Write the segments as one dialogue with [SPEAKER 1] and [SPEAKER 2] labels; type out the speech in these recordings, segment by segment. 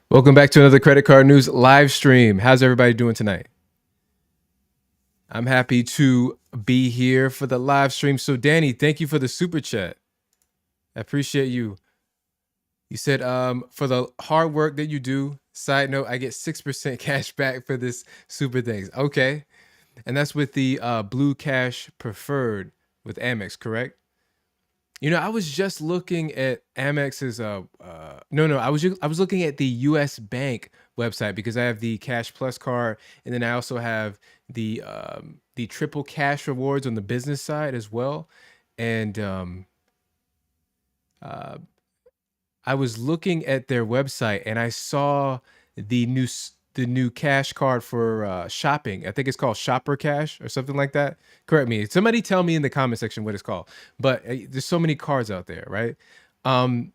[SPEAKER 1] Welcome back to another Credit Card News live stream. How's everybody doing tonight? I'm happy to be here for the live stream. So, Danny, thank you for the super chat. I appreciate you. You said for the hard work that you do. Side note, I get 6% cash back for this super things. Okay. And that's with the Blue Cash Preferred with Amex, correct? I was just looking at Amex's no, I was looking at the US Bank website because I have the Cash Plus card, and then I also have the triple cash rewards on the business side as well. And uh I was looking at their website and I saw the new cash card for shopping. I think it's called Shopper Cash or something like that. Correct me. Somebody tell me in the comment section what it's called. But there's so many cards out there, right? Um,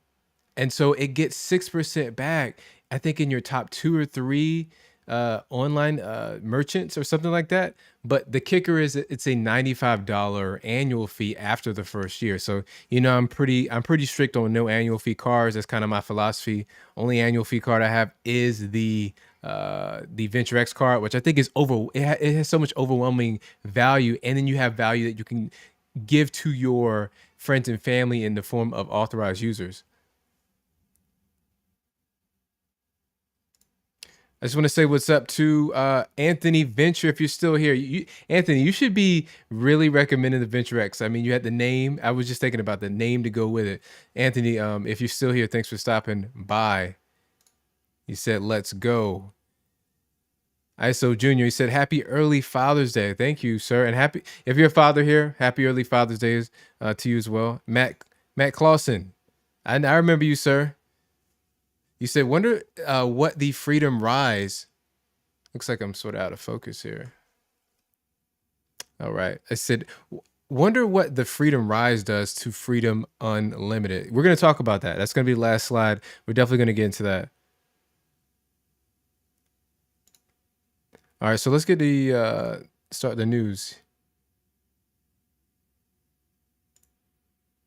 [SPEAKER 1] and so it gets 6% back, I think, in your top two or three online merchants or something like that. But the kicker is it's a $95 annual fee after the first year. So I'm pretty strict on no annual fee cards. That's kind of my philosophy. Only annual fee card I have is the Venture X card, which I think is it has so much overwhelming value, and then you have value that you can give to your friends and family in the form of authorized users. I just want to say what's up to Anthony Venture. If you're still here, Anthony, you should be really recommending the Venture X. I mean, you had the name. I was just thinking about the name to go with it. Anthony, if you're still here, thanks for stopping by. He said, "Let's go." ISO Junior. He said, "Happy early Father's Day." Thank you, sir, and happy if you're a father here. Happy early Father's Day to you as well, Matt Clausen. I remember you, sir. You said, "Wonder what the Freedom Rise." Looks like I'm sort of out of focus here. All right. I said, "Wonder what the Freedom Rise does to Freedom Unlimited." We're going to talk about that. That's going to be the last slide. We're definitely going to get into that. All right. So let's get the start the news.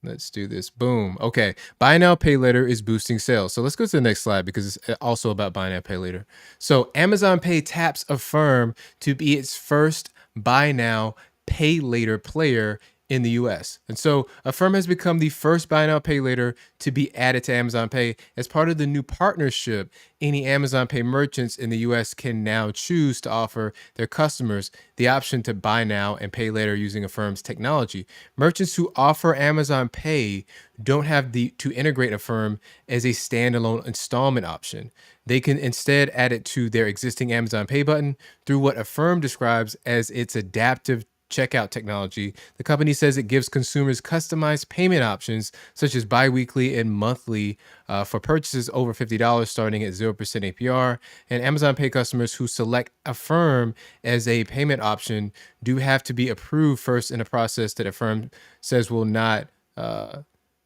[SPEAKER 1] Let's do this. Boom. Okay. Buy now, pay later is boosting sales. So let's go to the next slide because it's also about buy now, pay later. So Amazon Pay taps Affirm to be its first buy now, pay later player in the US. And so Affirm has become the first buy now, pay later to be added to Amazon Pay as part of the new partnership. Any Amazon Pay merchants in the US can now choose to offer their customers the option to buy now and pay later using Affirm's technology. Merchants who offer Amazon Pay don't have to integrate Affirm as a standalone installment option. They can instead add it to their existing Amazon Pay button through what Affirm describes as its adaptive checkout technology. The company says it gives consumers customized payment options such as biweekly and monthly for purchases over $50 starting at 0% APR. And Amazon Pay customers who select Affirm as a payment option do have to be approved first in a process that Affirm says will not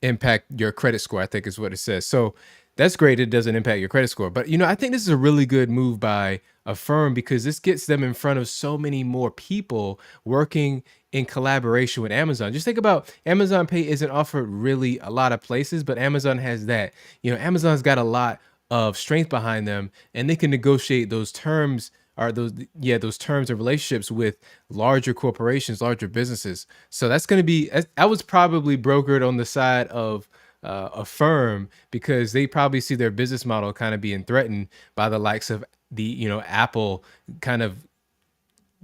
[SPEAKER 1] impact your credit score, I think is what it says. So that's great. It doesn't impact your credit score. But, I think this is a really good move by Affirm because this gets them in front of so many more people working in collaboration with Amazon. Just think about Amazon Pay isn't offered really a lot of places, but Amazon has that. Amazon's got a lot of strength behind them, and they can negotiate those terms or those terms and relationships with larger corporations, larger businesses. So that's going to be, I was probably brokered on the side of Affirm because they probably see their business model kind of being threatened by the likes of Apple kind of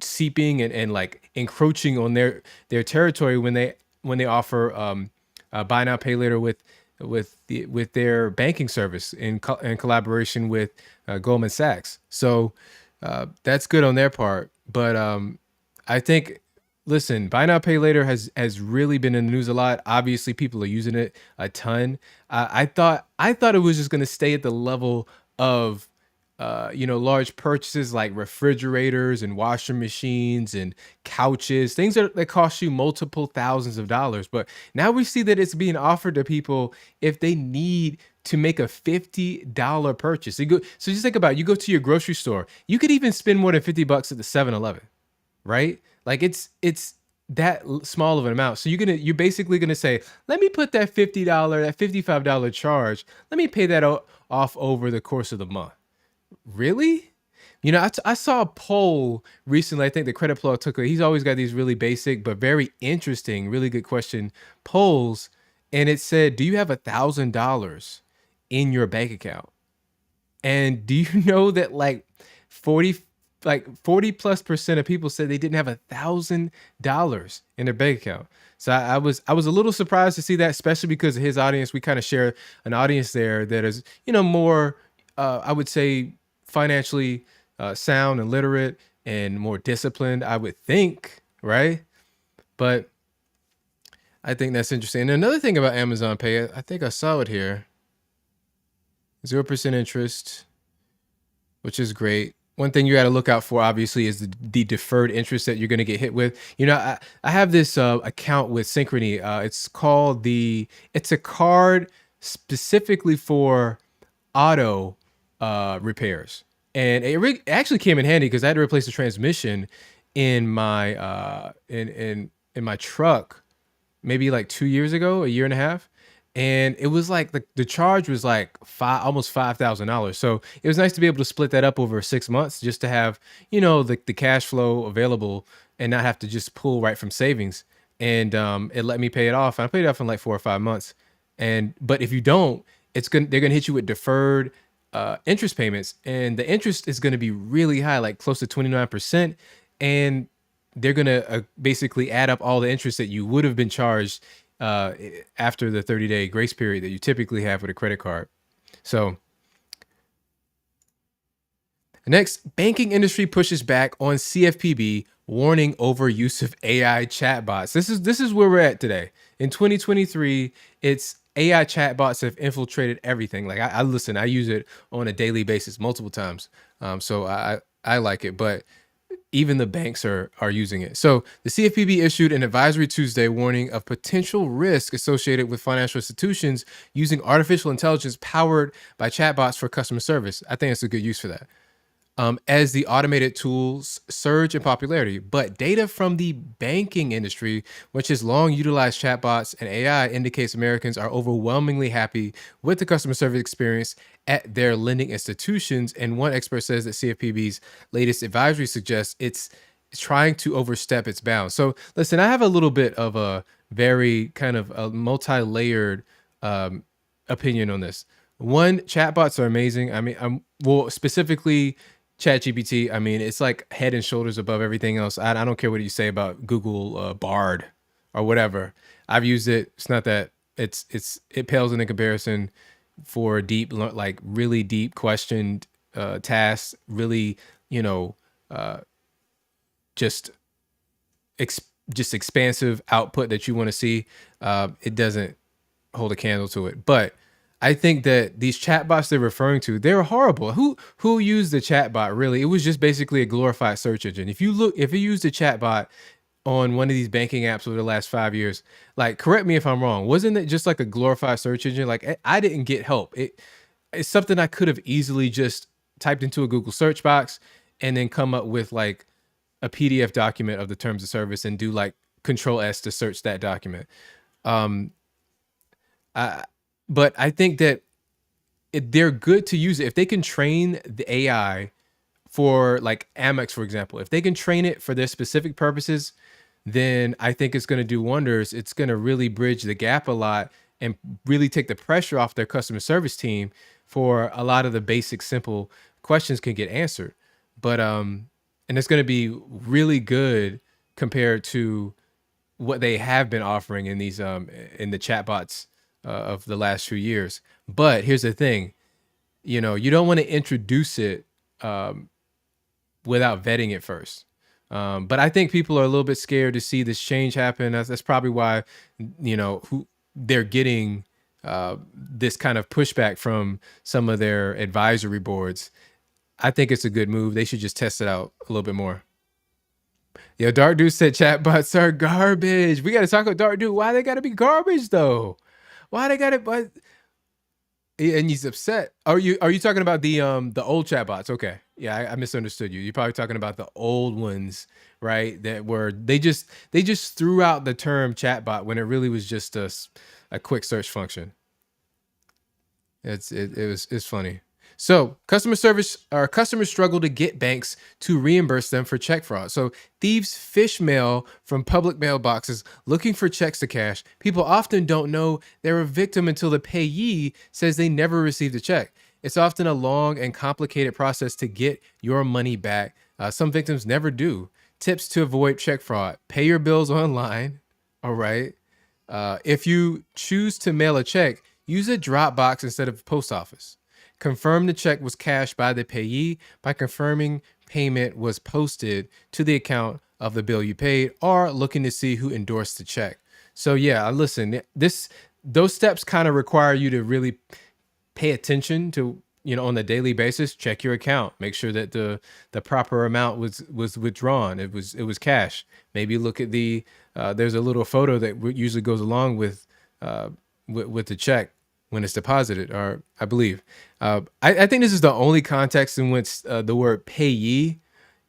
[SPEAKER 1] seeping and like encroaching on their territory when they offer buy now pay later with their banking service in collaboration with Goldman Sachs. So that's good on their part, but I think, listen, buy now pay later has really been in the news a lot. Obviously, people are using it a ton. I thought it was just going to stay at the level of large purchases like refrigerators and washing machines and couches, things that cost you multiple thousands of dollars. But now we see that it's being offered to people if they need to make a $50 purchase. So just think about it. You go to your grocery store, you could even spend more than $50 at the 7-Eleven, right? Like it's that small of an amount. So you're basically gonna say, let me put that $50, that $55 charge, let me pay that off over the course of the month. Really? I saw a poll recently. I think the credit plug took it. He's always got these really basic but very interesting, really good question polls, and it said, "Do you have $1,000 in your bank account?" And do you know that 40 40 plus percent of people said they didn't have $1,000 in their bank account. So I was a little surprised to see that, especially because of his audience. We kind of share an audience there that is, more I would say financially sound and literate and more disciplined, I would think, right? But I think that's interesting. And another thing about Amazon Pay, I think I saw it here. 0% interest, which is great. One thing you got to look out for, obviously, is the deferred interest that you're going to get hit with. I have this account with Synchrony. It's a card specifically for auto repairs, and it actually came in handy because I had to replace the transmission in my in my truck maybe like 2 years ago, a year and a half. And it was like the charge was like almost $5,000. So it was nice to be able to split that up over 6 months just to have, the cash flow available and not have to just pull right from savings. And it let me pay it off. I paid it off in like 4 or 5 months. But if you don't, they're gonna hit you with deferred interest payments, and the interest is gonna be really high, like close to 29%. And they're going to basically add up all the interest that you would have been charged after the 30-day grace period that you typically have with a credit card. So next, banking industry pushes back on CFPB warning over use of AI chatbots. This is where we're at today. In 2023, it's AI chatbots have infiltrated everything. Like I listen, I use it on a daily basis, multiple times. So I like it, but even the banks are using it. So the CFPB issued an advisory Tuesday warning of potential risk associated with financial institutions using artificial intelligence powered by chatbots for customer service. I think it's a good use for that. As the automated tools surge in popularity. But data from the banking industry, which has long utilized chatbots and AI, indicates Americans are overwhelmingly happy with the customer service experience at their lending institutions. And one expert says that CFPB's latest advisory suggests it's trying to overstep its bounds. So, listen, I have a little bit of a very kind of a multi-layered opinion on this. One, chatbots are amazing. I mean, specifically ChatGPT. I mean, it's like head and shoulders above everything else. I don't care what you say about Google Bard or whatever. I've used it. It's not that it pales in comparison for deep, like really deep questioned tasks. Really, just just expansive output that you want to see. It doesn't hold a candle to it. But I think that these chatbots they're referring to, they're horrible. Who used the chatbot really? It was just basically a glorified search engine. If you used a chatbot on one of these banking apps over the last 5 years, like correct me if I'm wrong, wasn't it just like a glorified search engine? Like I didn't get help. It's something I could have easily just typed into a Google search box and then come up with like a PDF document of the terms of service and do like Control S to search that document. Um, I, but I think that they're good to use it if they can train the AI for like Amex, for example. If they can train it for their specific purposes, then I think it's going to do wonders. It's going to really bridge the gap a lot and really take the pressure off their customer service team for a lot of the basic, simple questions can get answered. But and it's going to be really good compared to what they have been offering in these in the chatbots of the last few years. But here's the thing, you don't want to introduce it without vetting it first. But I think people are a little bit scared to see this change happen. That's probably why, who they're getting this kind of pushback from some of their advisory boards. I think it's a good move. They should just test it out a little bit more. Yo, Dark Dude said chatbots are garbage. We got to talk about Dark Dude. Why they got to be garbage though? Why they got to? But and he's upset. Are you talking about the old chatbots? Okay, yeah, I misunderstood you. You're probably talking about the old ones, right? That were they just threw out the term chatbot when it really was just a quick search function. It's funny. So, customer service or customers struggle to get banks to reimburse them for check fraud. So, thieves fish mail from public mailboxes looking for checks to cash. People often don't know they're a victim until the payee says they never received a check. It's often a long and complicated process to get your money back. Some victims never do. Tips to avoid check fraud: pay your bills online. All right. If you choose to mail a check, use a drop box instead of post office. Confirm the check was cashed by the payee by confirming payment was posted to the account of the bill you paid, or looking to see who endorsed the check. So yeah, listen, this those steps kind of require you to really pay attention to, on a daily basis. Check your account, make sure that the proper amount was withdrawn, it was cash. Maybe look at there's a little photo that usually goes along uh with the check when it's deposited, or I believe. I think this is the only context in which the word payee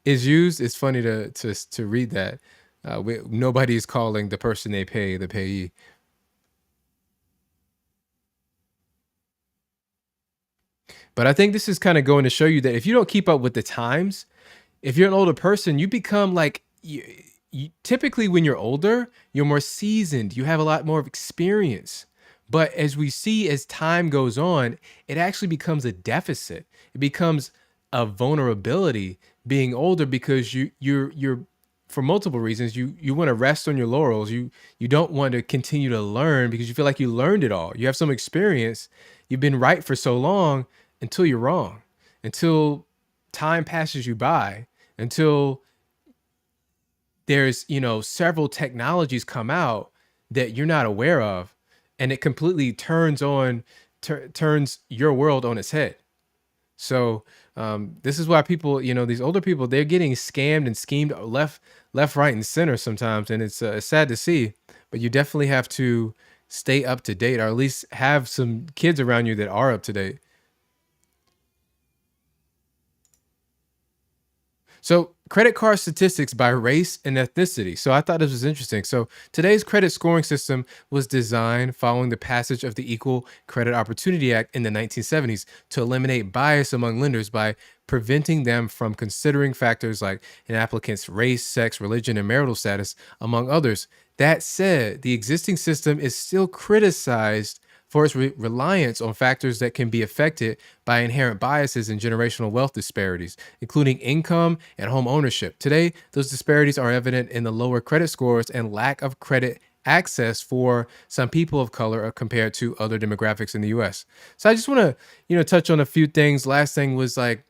[SPEAKER 1] is used. It's funny to read that. Nobody's calling the person they pay the payee. But I think this is kind of going to show you that if you don't keep up with the times, if you're an older person, you become like typically when you're older, you're more seasoned. You have a lot more of experience. But as we see, as time goes on, it actually becomes a deficit. It becomes a vulnerability being older, because you're for multiple reasons. You want to rest on your laurels. You don't want to continue to learn because you feel like you learned it all. You have some experience. You've been right for so long until you're wrong, until time passes you by, until there's several technologies come out that you're not aware of, and it completely turns your world on its head. So this is why people, these older people, they're getting scammed and schemed left, right, and center sometimes, and it's sad to see. But you definitely have to stay up to date, or at least have some kids around you that are up to date. So, credit card statistics by race and ethnicity. So, I thought this was interesting. So, today's credit scoring system was designed following the passage of the Equal Credit Opportunity Act in the 1970s to eliminate bias among lenders by preventing them from considering factors like an applicant's race, sex, religion, and marital status, among others. That said, the existing system is still criticized for its reliance on factors that can be affected by inherent biases and generational wealth disparities, including income and home ownership. Today, those disparities are evident in the lower credit scores and lack of credit access for some people of color compared to other demographics in the US. So I just want to, touch on a few things. Last thing was like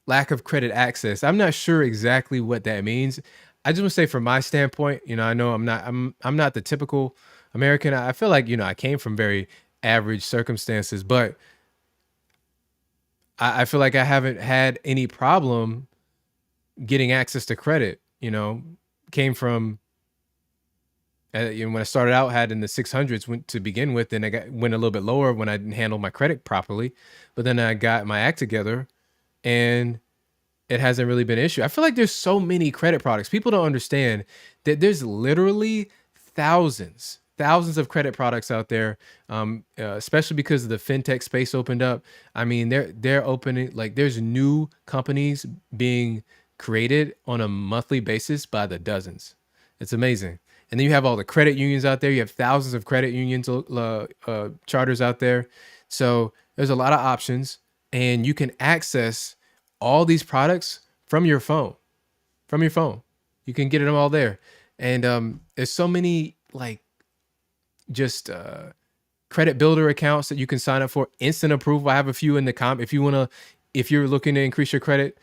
[SPEAKER 1] lack of credit access. I'm not sure exactly what that means. I just want to say from my standpoint, I know I'm not the typical American. I feel like, I came from very average circumstances, but I feel like I haven't had any problem getting access to credit. Came from when I started out, had in the 600s went to begin with, and went a little bit lower when I didn't handle my credit properly. But then I got my act together, and it hasn't really been an issue. I feel like there's so many credit products. People don't understand that there's literally thousands of credit products out there, especially because the fintech space opened up. I mean, they're opening, like, there's new companies being created on a monthly basis by the dozens. It's amazing. And then you have all the credit unions out there. You have thousands of credit unions, charters out there. So there's a lot of options, and you can access all these products from your phone. From your phone, you can get them all there. And there's so many, like, just credit builder accounts that you can sign up for. Instant approval. I have a few in the if you want to, if you're looking to increase your credit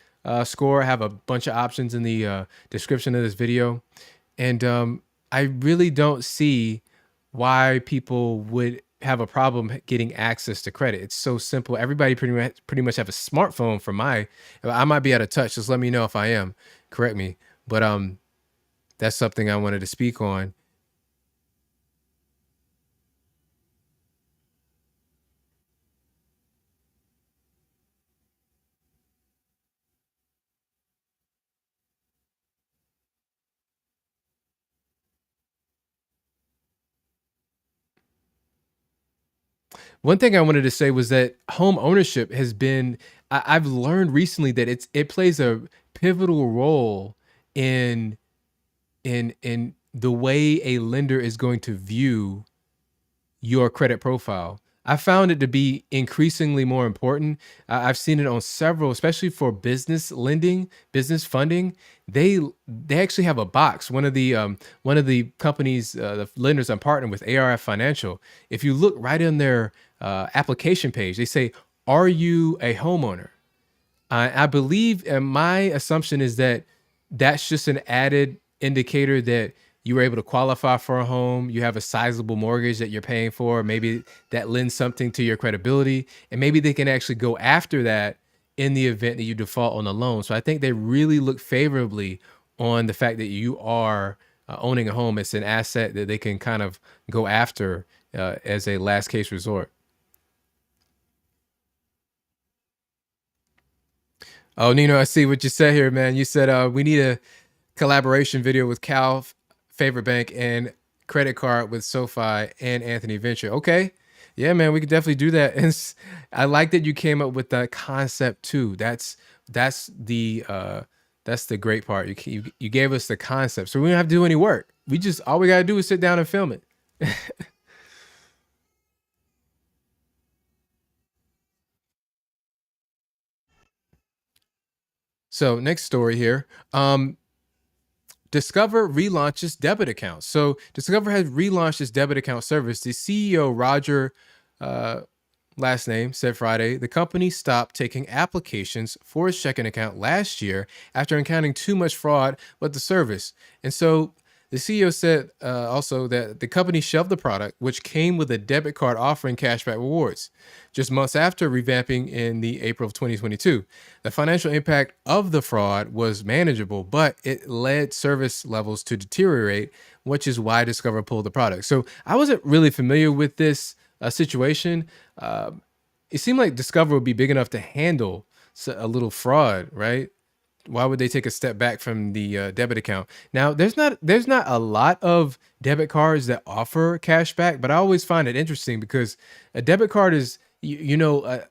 [SPEAKER 1] score, I have a bunch of options in the description of this video. And I really don't see why people would have a problem getting access to credit. It's so simple. Everybody pretty much have a smartphone. I might be out of touch. Just let me know if I am. Correct me. But that's something I wanted to speak on. One thing I wanted to say was that home ownership has been I've learned recently that it plays a pivotal role in in the way a lender is going to view your credit profile. I found it to be increasingly more important. I've seen it on several, especially for business lending, business funding. They actually have a box. One of the companies, the lenders I'm partnered with, ARF Financial. If you look right in their application page, they say, "Are you a homeowner?" I believe, and my assumption is that that's just an added indicator that you were able to qualify for a home. You have a sizable mortgage that you're paying for. Maybe that lends something to your credibility, and maybe they can actually go after that in the event that you default on the loan. So I think they really look favorably on the fact that you are owning a home. It's an asset that they can kind of go after as a last case resort. Oh, Nino, I see what you said here, man. You said we need a collaboration video with Favorite Bank and credit card with SoFi and Anthony Venture. Okay. Yeah, man, we could definitely do that. And I like that you came up with that concept too. That's that's the great part. You gave us the concept. So we don't have to do any work. We just all we gotta do is sit down and film it. So next story here. Discover relaunches debit accounts. So Discover has relaunched its debit account service. The CEO Roger uh, last name, said Friday, the company stopped taking applications for its checking account last year after encountering too much fraud with the service. And so the CEO said also that the company shelved the product, which came with a debit card offering cashback rewards, just months after revamping in the April of 2022. The financial impact of the fraud was manageable, but it led service levels to deteriorate, which is why Discover pulled the product. So I wasn't really familiar with this situation. It seemed like Discover would be big enough to handle a little fraud, right? Why would they take a step back from the debit account? Now, there's not a lot of debit cards that offer cash back, but I always find it interesting because a debit card is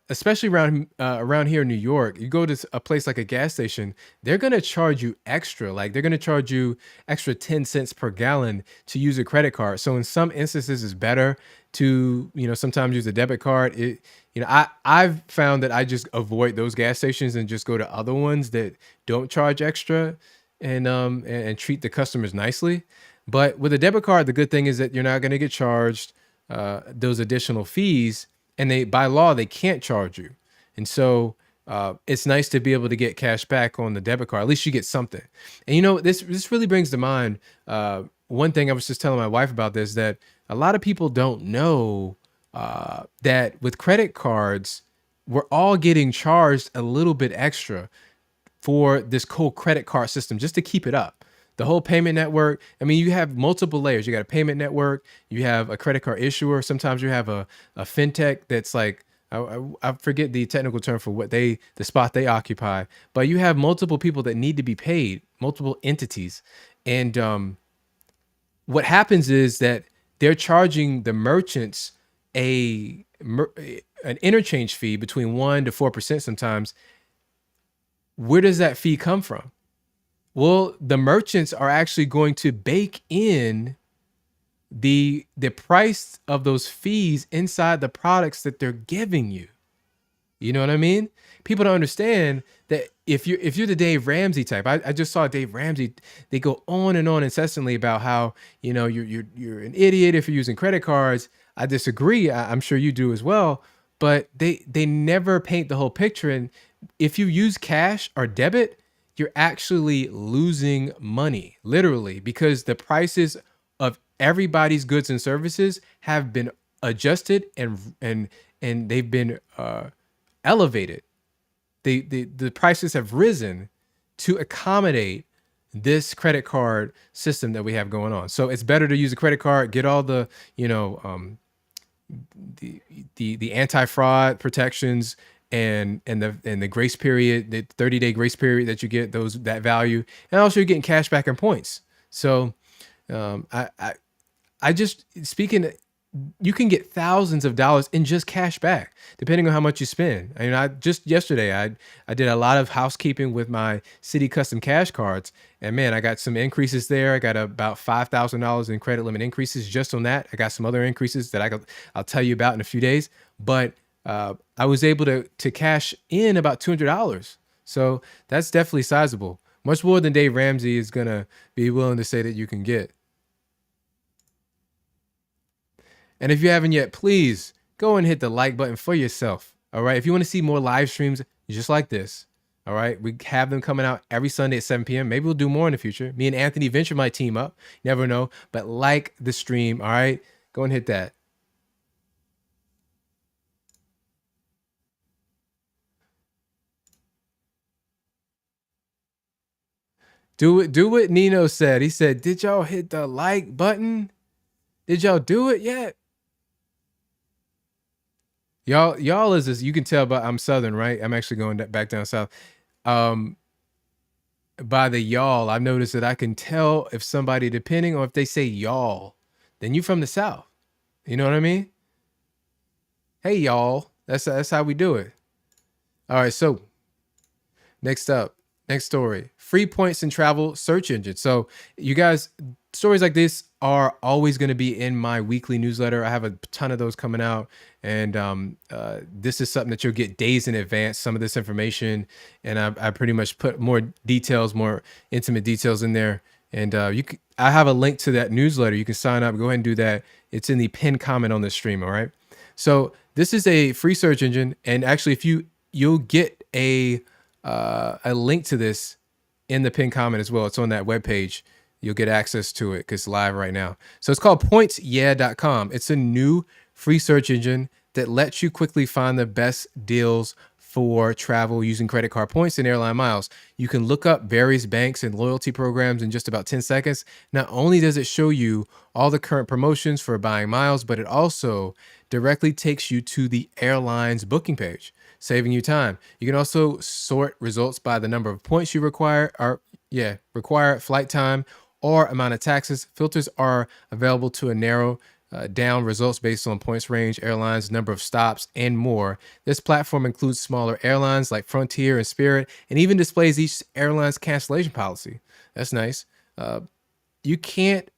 [SPEAKER 1] especially around here in New York, you go to a place like a gas station, they're gonna charge you extra, like they're gonna charge you extra 10 cents per gallon to use a credit card. So in some instances, it's better to sometimes use a debit card. I've found that I just avoid those gas stations and just go to other ones that don't charge extra and treat the customers nicely. But with a debit card, the good thing is that you're not going to get charged those additional fees, and they by law they can't charge you. And so it's nice to be able to get cash back on the debit card. At least you get something. And this really brings to mind one thing I was just telling my wife about this, that a lot of people don't know that with credit cards, we're all getting charged a little bit extra for this whole credit card system just to keep it up. The whole payment network. I mean, you have multiple layers. You got a payment network. You have a credit card issuer. Sometimes you have a fintech that's like I forget the technical term for the spot they occupy. But you have multiple people that need to be paid, multiple entities, and what happens is that they're charging the merchants a an interchange fee between 1 to 4% sometimes. Where does that fee come from? Well, the merchants are actually going to bake in the price of those fees inside the products that they're giving you. You know what I mean? People don't understand that if you're the Dave Ramsey type, I just saw Dave Ramsey. They go on and on incessantly about how you're an idiot if you're using credit cards. I disagree. I'm sure you do as well. But they never paint the whole picture. And if you use cash or debit, you're actually losing money, literally, because the prices of everybody's goods and services have been adjusted and they've been elevated. The prices have risen to accommodate this credit card system that we have going on. So it's better to use a credit card, get all the the the anti-fraud protections and the grace period, the 30-day grace period that you get that value, and also you're getting cash back and points. So I just speaking. you can get thousands of dollars in just cash back, depending on how much you spend. I mean, I just yesterday I did a lot of housekeeping with my city custom cash cards, and man, I got some increases there. I got about $5,000 in credit limit increases just on that. I got some other increases that I'll tell you about in a few days. But I was able to cash in about $200. So that's definitely sizable, much more than Dave Ramsey is gonna be willing to say that you can get. And if you haven't yet, please go and hit the like button for yourself. All right. If you want to see more live streams just like this, all right, we have them coming out every Sunday at 7 p.m. Maybe we'll do more in the future. Me and Anthony Venture might team up. Never know. But like the stream. All right. Go and hit that. Do what Nino said. He said, "Did y'all hit the like button? Did y'all do it yet?" Y'all is this, you can tell, but I'm Southern, right? I'm actually going back down south. Um, by the y'all, I've noticed that I can tell if somebody, depending on if they say y'all, then you from the South. You know what I mean? Hey y'all. That's how we do it. All right, so next up, next story. Free points and travel search engine. So you guys, stories like this are always going to be in my weekly newsletter. I have a ton of those coming out, and this is something that you'll get days in advance. Some of this information, and I pretty much put more details, more intimate details in there. And I have a link to that newsletter. You can sign up. Go ahead and do that. It's in the pinned comment on the stream. All right. So this is a free search engine, and actually, if you'll get a link to this in the pinned comment as well. It's on that webpage. You'll get access to it because it's live right now. So it's called pointsyeah.com. It's a new free search engine that lets you quickly find the best deals for travel using credit card points and airline miles. You can look up various banks and loyalty programs in just about 10 seconds. Not only does it show you all the current promotions for buying miles, but it also directly takes you to the airline's booking page, saving you time. You can also sort results by the number of points you require flight time or amount of taxes. Filters are available to narrow down results based on points range, airlines, number of stops, and more. This platform includes smaller airlines like Frontier and Spirit, and even displays each airline's cancellation policy. That's nice. You can't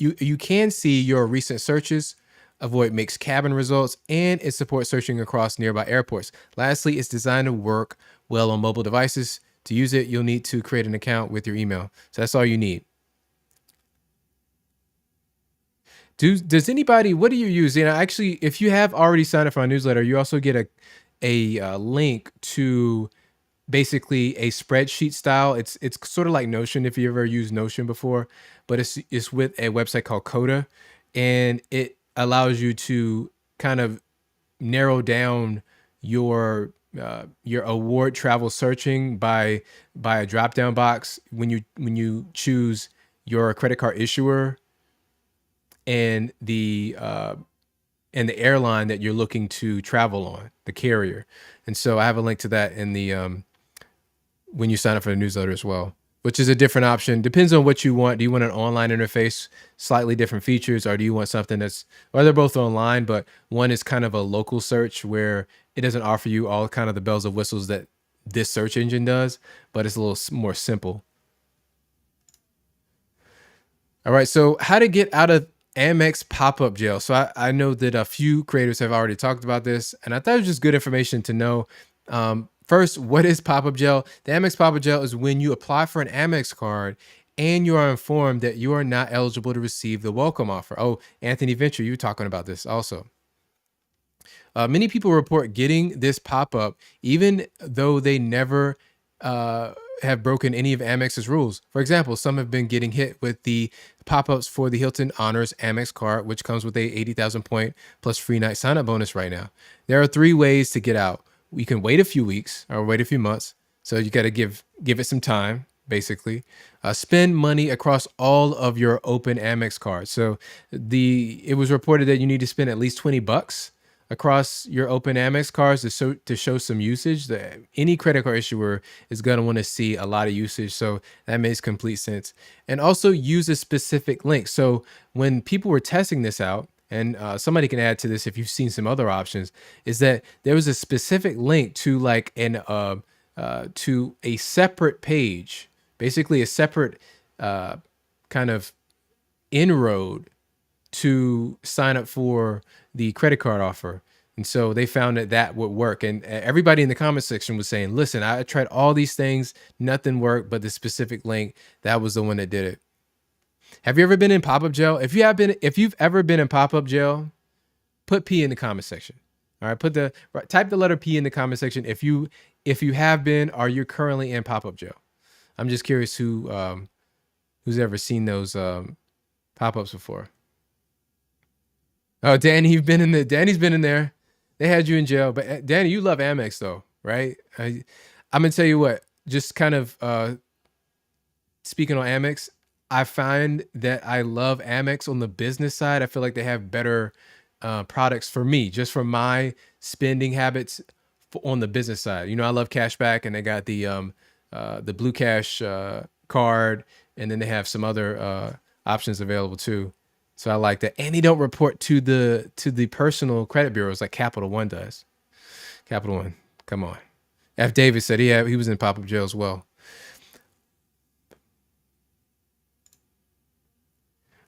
[SPEAKER 1] you can see your recent searches, avoid mixed cabin results, and it supports searching across nearby airports. Lastly, it's designed to work well on mobile devices. To use it, you'll need to create an account with your email. So that's all you need. Does anybody, what do you use? Actually, if you have already signed up for our newsletter, you also get a link to basically a spreadsheet style. It's sort of like Notion, if you ever used Notion before, but it's with a website called Coda, and it allows you to kind of narrow down your award travel searching by a drop down box when you choose your credit card issuer and the airline that you're looking to travel on, the carrier. And so I have a link to that in the when you sign up for the newsletter as well, which is a different option. Depends on what you want. Do you want an online interface, slightly different features, or do you want something or they're both online, but one is kind of a local search where it doesn't offer you all kind of the bells and whistles that this search engine does, but it's a little more simple. All right, so how to get out of Amex pop-up jail. So I know that a few creators have already talked about this, and I thought it was just good information to know. First, what is pop-up jail? The Amex pop-up jail is when you apply for an Amex card and you are informed that you are not eligible to receive the welcome offer. Oh, Anthony Venture, you were talking about this also. Many people report getting this pop-up even though they never have broken any of Amex's rules. For example, some have been getting hit with the pop-ups for the Hilton Honors Amex card, which comes with a 80,000 point plus free night sign-up bonus right now. There are 3 ways to get out. We can wait a few weeks or wait a few months. So you got to give it some time, basically. Spend money across all of your open Amex cards. So it was reported that you need to spend at least $20 across your open Amex cards to show some usage. Any credit card issuer is going to want to see a lot of usage. So that makes complete sense. And also use a specific link. So when people were testing this out, and somebody can add to this if you've seen some other options, is that there was a specific link to like an to a separate page, basically a separate uh, kind of inroad to sign up for the credit card offer. And so they found that that would work. And everybody in the comment section was saying, listen, I tried all these things, nothing worked, but the specific link, that was the one that did it. Have you ever been in pop-up jail? If you've ever been in pop-up jail, put P in the comment section. All right, type the letter P in the comment section if you have been or you're currently in pop-up jail. I'm just curious who's ever seen those pop-ups before. Oh, Danny's been in there. They had you in jail, but Danny, you love Amex though, right? I'm gonna tell you what. Just kind of speaking on Amex, I find that I love Amex on the business side. I feel like they have better products for me, just for my spending habits on the business side. You know, I love cashback, and they got the Blue Cash card, and then they have some other options available too. So I like that, and they don't report to the personal credit bureaus like Capital One does. Capital One, come on. F. Davis said he was in pop-up jail as well.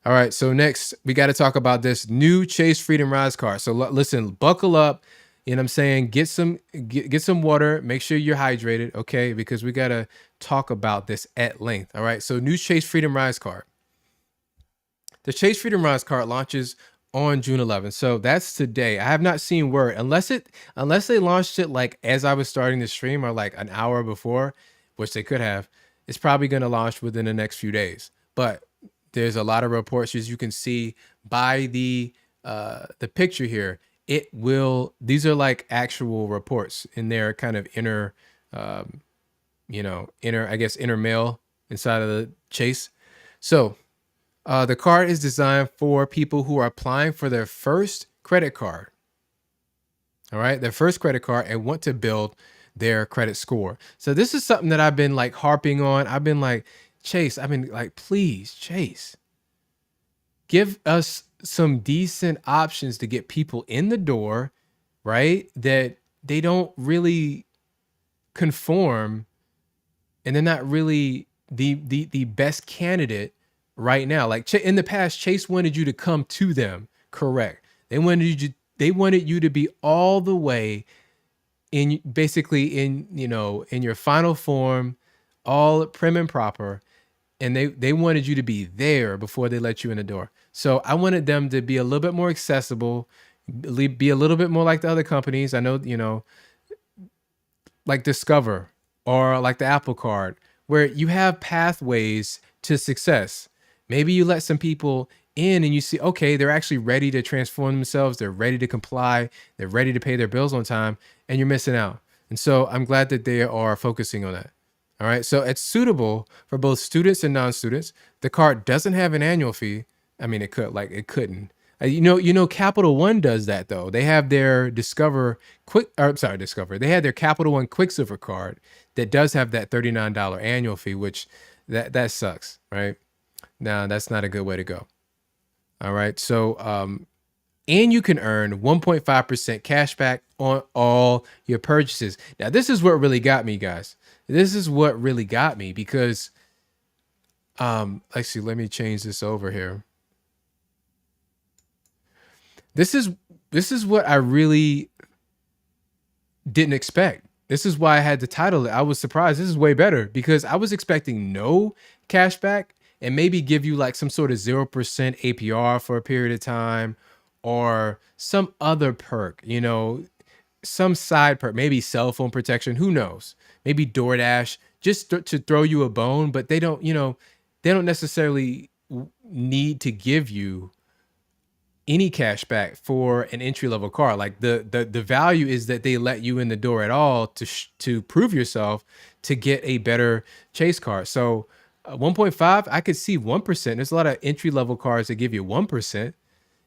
[SPEAKER 1] All right, so next we got to talk about this new Chase Freedom Rise card. So listen, buckle up. You know what I'm saying? Get some water. Make sure you're hydrated, okay? Because we got to talk about this at length. All right, so new Chase Freedom Rise card. The Chase Freedom Rise card launches on June 11th. So that's today. I have not seen word unless they launched it like as I was starting the stream or like an hour before, which they could have. It's probably going to launch within the next few days. But there's a lot of reports, as you can see by the picture here. These are like actual reports in their kind of inner mail inside of the Chase. So the card is designed for people who are applying for their first credit card. All right, their first credit card, and want to build their credit score. So this is something that I've been like harping on. I've been like, Chase, please, Chase, give us some decent options to get people in the door, right? That they don't really conform, and they're not really the best candidate right now. Like in the past, Chase wanted you to come to them, correct? They wanted you to be all the way in your final form, all prim and proper. And they wanted you to be there before they let you in the door. So I wanted them to be a little bit more accessible, be a little bit more like the other companies. I know, like Discover or like the Apple Card, where you have pathways to success. Maybe you let some people in and you see, okay, they're actually ready to transform themselves. They're ready to comply. They're ready to pay their bills on time, and you're missing out. And so I'm glad that they are focusing on that. All right, so it's suitable for both students and non-students. The card doesn't have an annual fee. I mean, it couldn't. Capital One does that though. They have their Discover. They had their Capital One Quicksilver card that does have that $39 annual fee, which that sucks, right? Now that's not a good way to go. All right, so and you can earn 1.5% cash back on all your purchases. Now this is what really got me, guys. This is what really got me because, actually, let me change this over here. This is what I really didn't expect. This is why I had to title it. I was surprised. This is way better because I was expecting no cash back and maybe give you like some sort of 0% APR for a period of time or some other perk, some side perk, maybe cell phone protection, who knows? Maybe DoorDash, just to throw you a bone, but they don't necessarily need to give you any cash back for an entry-level car. Like the value is that they let you in the door at all to prove yourself to get a better Chase car. So 1.5, I could see 1%. There's a lot of entry-level cars that give you 1%.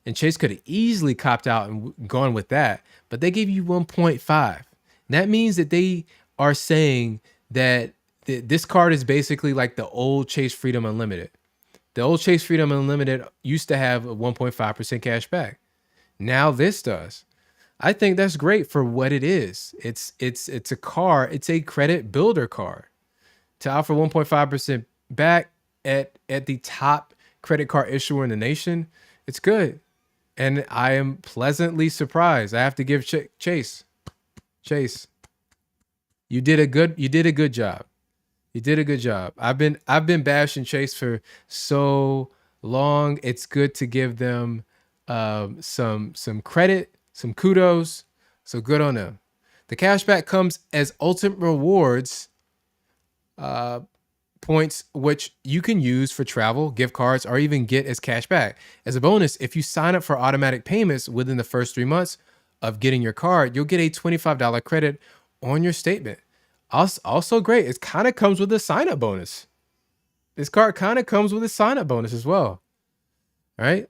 [SPEAKER 1] And Chase could have easily copped out and gone with that, but they gave you 1.5. That means that they are saying that this card is basically like the old Chase Freedom Unlimited. The old Chase Freedom Unlimited used to have a 1.5% cash back. Now this does. I think that's great for what it is. It's a car. It's a credit builder car to offer 1.5% back at the top credit card issuer in the nation. It's good, and I am pleasantly surprised. I have to give Chase. You did a good job. You did a good job. I've been bashing Chase for so long. It's good to give them some credit, some kudos. So good on them. The cashback comes as ultimate rewards uh, points, which you can use for travel, gift cards, or even get as cash back. As a bonus, if you sign up for automatic payments within the first 3 months of getting your card, you'll get a $25 credit on your statement. Also great. It kind of comes with a sign up bonus. This card kind of comes with a sign up bonus as well. All right.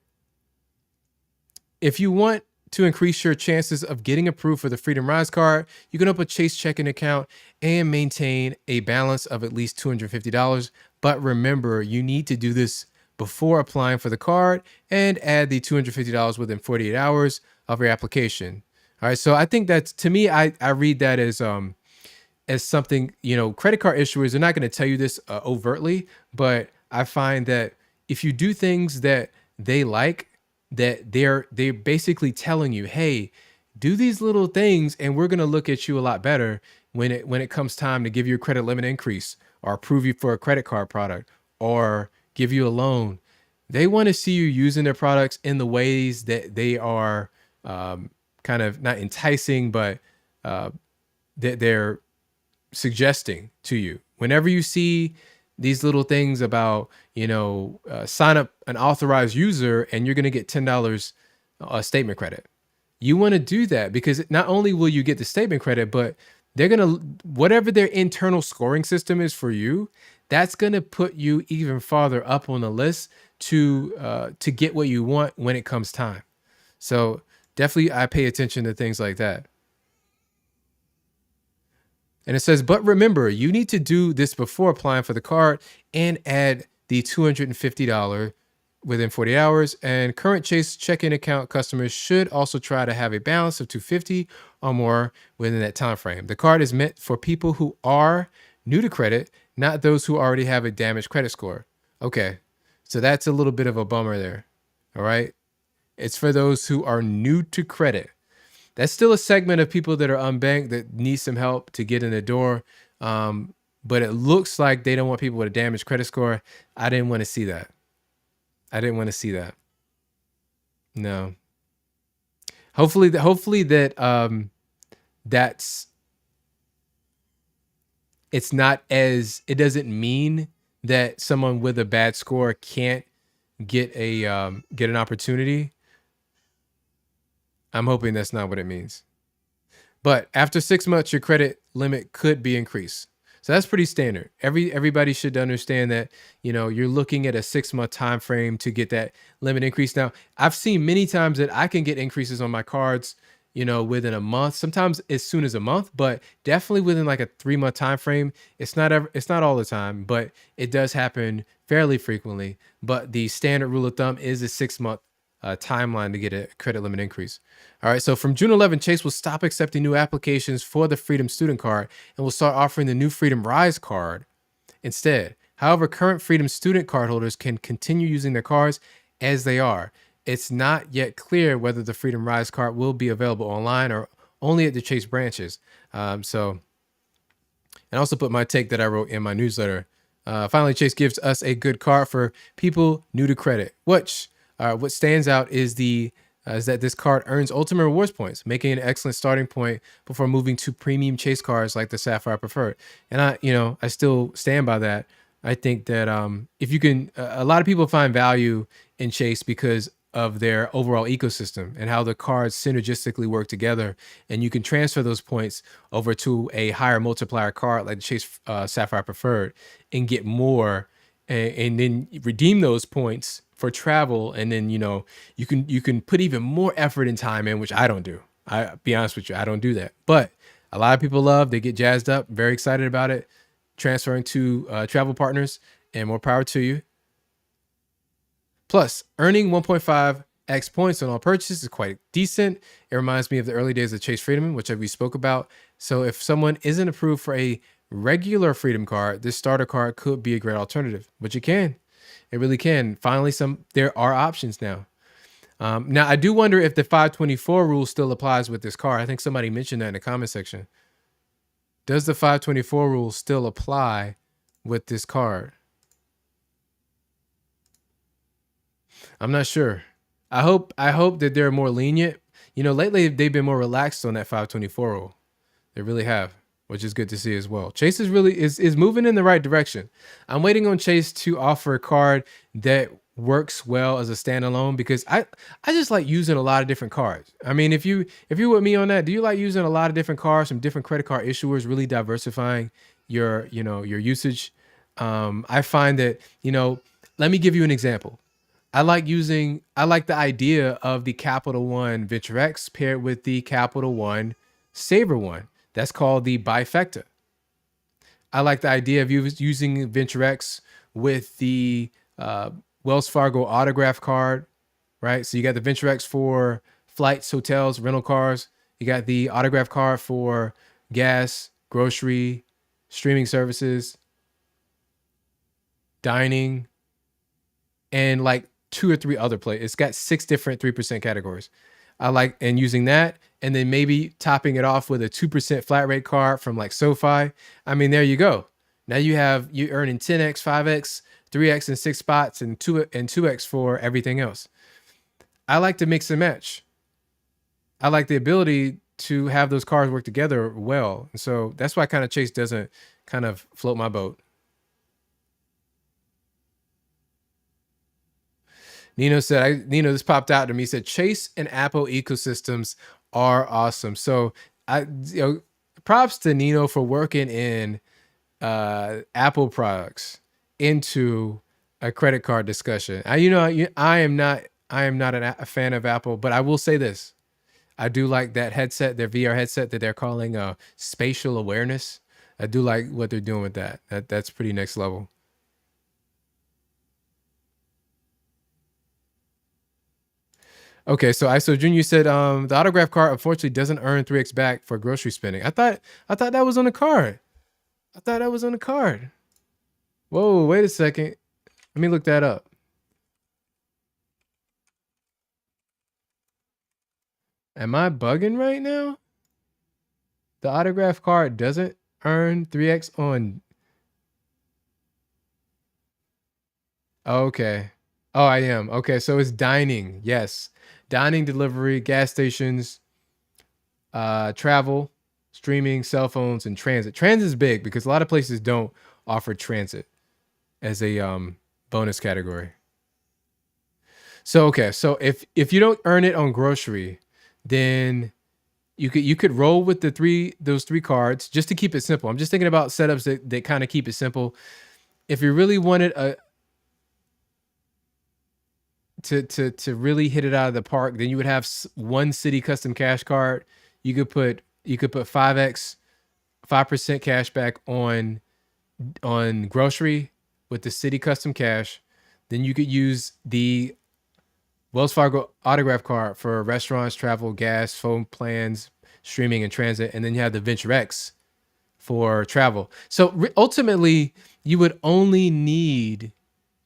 [SPEAKER 1] If you want to increase your chances of getting approved for the Freedom Rise card, you can open a Chase checking account and maintain a balance of at least $250. But remember, you need to do this before applying for the card and add the $250 within 48 hours of your application. All right. So I think that's, to me, I read that as something, credit card issuers are not going to tell you this overtly, but I find that if you do things that they like, that they're basically telling you, hey, do these little things and we're going to look at you a lot better when it comes time to give you a credit limit increase or approve you for a credit card product or give you a loan. They want to see you using their products in the ways that they are kind of not enticing, but that they're suggesting to you. Whenever you see these little things about, sign up an authorized user and you're going to get $10 statement credit. You want to do that because not only will you get the statement credit, but they're going to, whatever their internal scoring system is for you, that's going to put you even farther up on the list to get what you want when it comes time. So definitely I pay attention to things like that. And it says, but remember, you need to do this before applying for the card and add the $250 within 40 hours. And current Chase checking account customers should also try to have a balance of $250 or more within that time frame. The card is meant for people who are new to credit, not those who already have a damaged credit score. Okay, so that's a little bit of a bummer there. All right. It's for those who are new to credit. That's still a segment of people that are unbanked that need some help to get in the door. But it looks like they don't want people with a damaged credit score. I didn't want to see that. I didn't want to see that. No. Hopefully that that's it's not as it doesn't mean that someone with a bad score can't get an opportunity. I'm hoping that's not what it means. But after 6 months, your credit limit could be increased. So that's pretty standard. Everybody should understand that, you're looking at a 6 month time frame to get that limit increase. Now, I've seen many times that I can get increases on my cards, within a month, sometimes as soon as a month, but definitely within like a 3 month time frame. It's not all the time, but it does happen fairly frequently. But the standard rule of thumb is a 6 month timeline to get a credit limit increase. All right, so from June 11, Chase will stop accepting new applications for the Freedom Student Card and will start offering the new Freedom Rise card instead. However, current Freedom Student Card holders can continue using their cards as they are. It's not yet clear whether the Freedom Rise card will be available online or only at the Chase branches. And I also put my take that I wrote in my newsletter. Finally, Chase gives us a good card for people new to credit, which what stands out is that this card earns ultimate rewards points, making an excellent starting point before moving to premium Chase cards like the Sapphire Preferred. And I still stand by that. I think that if you can, a lot of people find value in Chase because of their overall ecosystem and how the cards synergistically work together, and you can transfer those points over to a higher multiplier card like the Chase Sapphire Preferred and get more, and then redeem those points for travel, and then you can put even more effort and time in, which I don't do. I be honest with you, I don't do that. But a lot of people they get jazzed up, very excited about it, transferring to travel partners, and more power to you. Plus, earning 1.5 X points on all purchases is quite decent. It reminds me of the early days of Chase Freedom, which we spoke about. So if someone isn't approved for a regular Freedom card, this starter card could be a great alternative, which it can. It really can. Finally, there are options now. Now, I do wonder if the 524 rule still applies with this card. I think somebody mentioned that in the comment section. Does the 524 rule still apply with this card? I'm not sure. I hope that they're more lenient. Lately they've been more relaxed on that 524 rule. They really have, which is good to see as well. Chase is really is moving in the right direction. I'm waiting on Chase to offer a card that works well as a standalone, because I just like using a lot of different cards. I mean, if you're with me on that, do you like using a lot of different cards from different credit card issuers, really diversifying your usage? I find that, let me give you an example. I like the idea of the Capital One Venture X paired with the Capital One Saver One. That's called the bifecta. I like the idea of using Venture X with the Wells Fargo autograph card, right? So you got the Venture X for flights, hotels, rental cars. You got the autograph card for gas, grocery, streaming services, dining, and like 2 or 3 other plays. It's got 6 different 3% categories. I like and using that, and then maybe topping it off with a 2% flat rate card from like SoFi. I mean, there you go. Now you earning 10x, 5x, 3x in 6 spots, and 2x for everything else. I like to mix and match. I like the ability to have those cards work together well. And so that's why kind of Chase doesn't kind of float my boat. Nino said, this popped out to me. He said, Chase and Apple ecosystems are awesome. So props to Nino for working in Apple products into a credit card discussion. I am not a fan of Apple, but I will say this. I do like that headset, their VR headset that they're calling spatial awareness. I do like what they're doing with that. That's pretty next level. Okay, so ISO Junior said the autograph card unfortunately doesn't earn 3x back for grocery spending. I thought that was on the card. I thought that was on the card. Whoa, wait a second. Let me look that up. Am I bugging right now? The autograph card doesn't earn 3x on. Okay. Oh, I am. Okay, so it's dining. Yes. Dining, delivery, gas stations, travel, streaming, cell phones, and transit. Transit is big because a lot of places don't offer transit as a bonus category. So okay, so if you don't earn it on grocery, then you could roll with those 3 cards just to keep it simple. I'm just thinking about setups that kind of keep it simple. If you really wanted to really hit it out of the park, then you would have one City Custom Cash card. You could put 5x 5% cash back on grocery with the City Custom Cash. Then you could use the Wells Fargo autograph card for restaurants, travel, gas, phone plans, streaming, and transit. And then you have the Venture X for travel. So ultimately, you would only need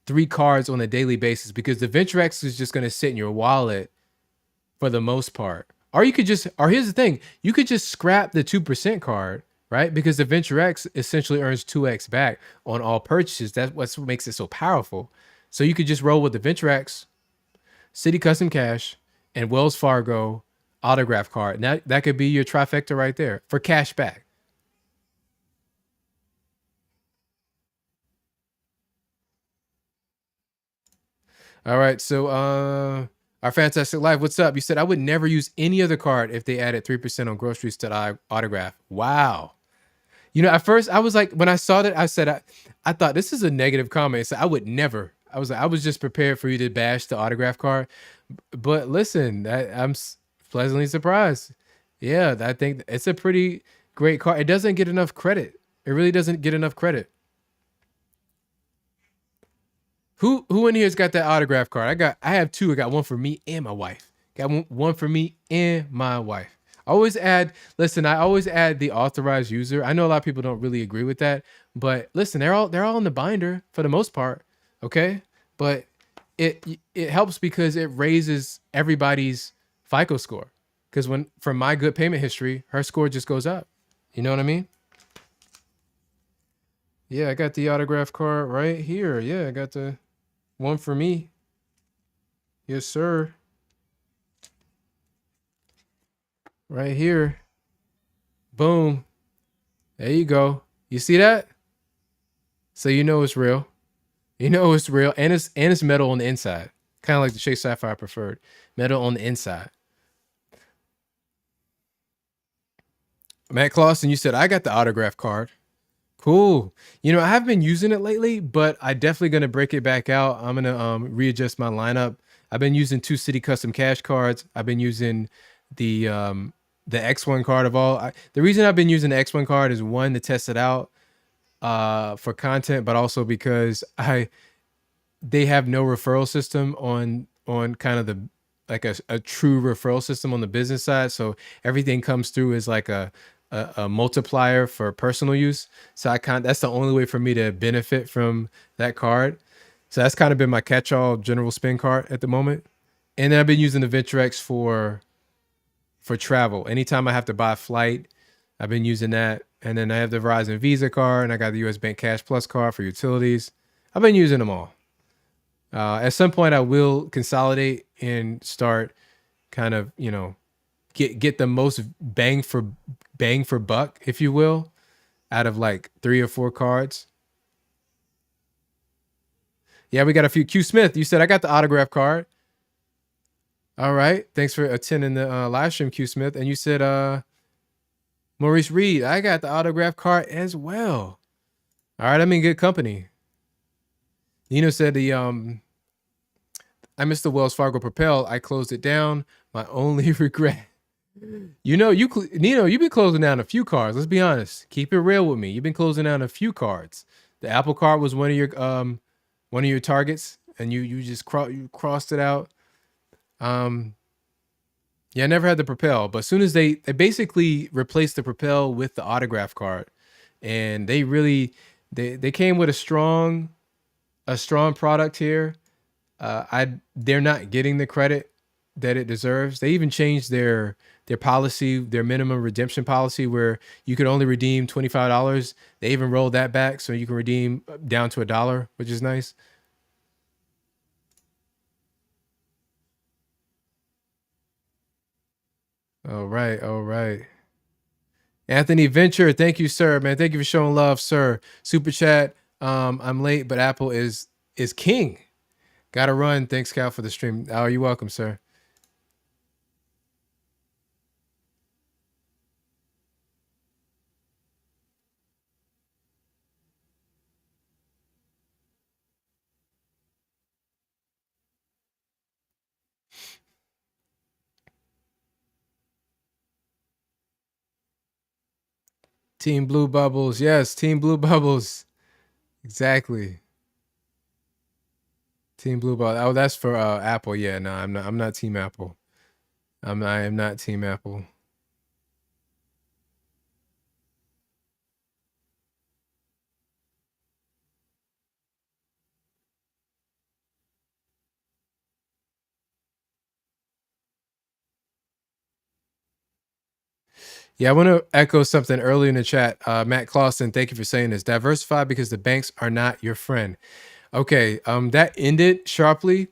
[SPEAKER 1] 3 cards on a daily basis because the Venture X is just going to sit in your wallet for the most part. Or here's the thing, you could just scrap the 2% card, right? Because the Venture X essentially earns 2x back on all purchases. That's what makes it so powerful. So you could just roll with the Venture X, City Custom Cash, and Wells Fargo autograph card. Now that could be your trifecta right there for cash back. All right, so our fantastic life, what's up? You said I would never use any other card if they added 3% on groceries to the autograph. Wow. At first I was like, when I saw that, I said I thought this is a negative comment. So I would never. I was just prepared for you to bash the autograph card. But listen, I'm pleasantly surprised. Yeah, I think it's a pretty great card. It doesn't get enough credit. It really doesn't get enough credit. Who in here's got that autograph card? I have two. I got one for me and my wife. Got one for me and my wife. Always add, listen, I always add the authorized user. I know a lot of people don't really agree with that, but listen, they're all in the binder for the most part. Okay. But it helps because it raises everybody's FICO score. Because when from my good payment history, her score just goes up. You know what I mean? Yeah, I got the autograph card right here. Yeah, I got the one for me. Yes, sir. Right here. Boom. There you go. You see that? So you know it's real. You know it's real. And it's metal on the inside. Kind of like the Chase Sapphire Preferred. Metal on the inside. Matt Clausen, you said I got the autograph card. Cool. You know, I haven't been using it lately, but I definitely gonna break it back out. I'm gonna readjust my lineup. I've been using two City Custom Cash cards. I've been using the X1 card of all. The reason I've been using the X1 card is one to test it out for content, but also because they have no referral system on kind of the like a true referral system on the business side. So everything comes through as like a multiplier for personal use. So that's the only way for me to benefit from that card. So that's kind of been my catch-all general spin card at the moment. And then I've been using the Venturex for travel. Anytime I have to buy a flight, I've been using that. And then I have the Verizon Visa card, and I got the US Bank Cash Plus card for utilities. I've been using them all. At some point, I will consolidate and start kind of, get the most bang for buck, if you will, out of like 3 or 4 cards. Yeah, we got a few. Q Smith, you said I got the autograph card. All right, thanks for attending the live stream, Q Smith. And you said Maurice Reed, I got the autograph card as well. All right, I'm in good company. Nino said I missed the Wells Fargo Propel. I closed it down. My only regret. Nino, you've been closing down a few cards. Let's be honest. Keep it real with me. You've been closing down a few cards. The Apple card was one of your targets, and you just you crossed it out. Yeah, I never had the Propel, but as soon as they basically replaced the Propel with the autograph card, and they came with a strong product here. They're not getting the credit that it deserves. They even changed their policy, their minimum redemption policy, where you could only redeem $25. They even rolled that back, so you can redeem down to $1, which is nice. All right, all right. Anthony Venture, thank you, sir, man. Thank you for showing love, sir. Super chat. I'm late, but Apple is king. Gotta run. Thanks, Cal, for the stream. Oh, you're welcome, sir. Team Blue Bubbles. Yes, Team Blue Bubbles. Exactly. Team Blue Bubbles. Oh, that's for Apple. Yeah, no, I'm not Team Apple. I am not Team Apple. Yeah, I want to echo something earlier in the chat. Matt Clausen, thank you for saying this. Diversify because the banks are not your friend. Okay, that ended sharply.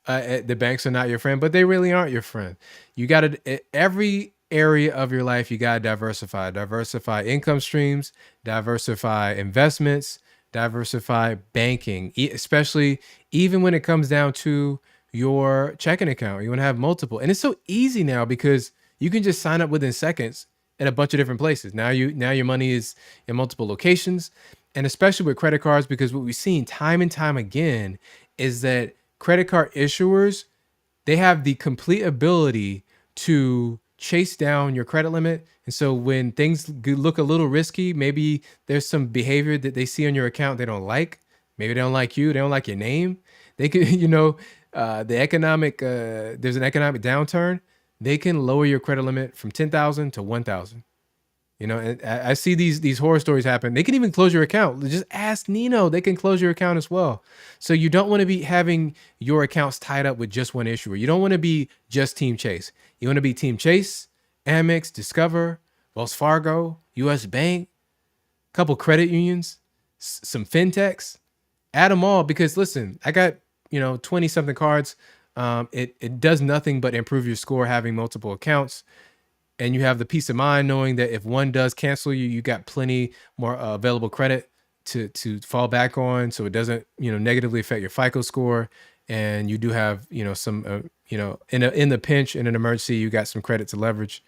[SPEAKER 1] The banks are not your friend, but they really aren't your friend. You got to every area of your life. You got to diversify income streams, diversify investments, diversify banking, especially even when it comes down to your checking account. You want to have multiple, and it's so easy now because you can just sign up within seconds in a bunch of different places. Now your money is in multiple locations, and especially with credit cards, because what we've seen time and time again is that credit card issuers, they have the complete ability to chase down your credit limit. And so when things look a little risky, maybe there's some behavior that they see on your account they don't like, Maybe they don't like you. They don't like your name. They could, there's an economic downturn. They can lower your credit limit from 10,000 to 1,000. And I see these horror stories happen. They can even close your account. Just ask Nino. They can close your account as well. So you don't want to be having your accounts tied up with just one issuer. You don't want to be just Team Chase. You want to be Team Chase, Amex, Discover, Wells Fargo, US Bank, couple credit unions, some fintechs. Add them all, because listen, I got 20 something cards. It does nothing but improve your score having multiple accounts. And you have the peace of mind knowing that if one does cancel you, you got plenty more available credit to fall back on, so it doesn't negatively affect your FICO score. And you do have some in the pinch, in an emergency, you got some credit to leverage.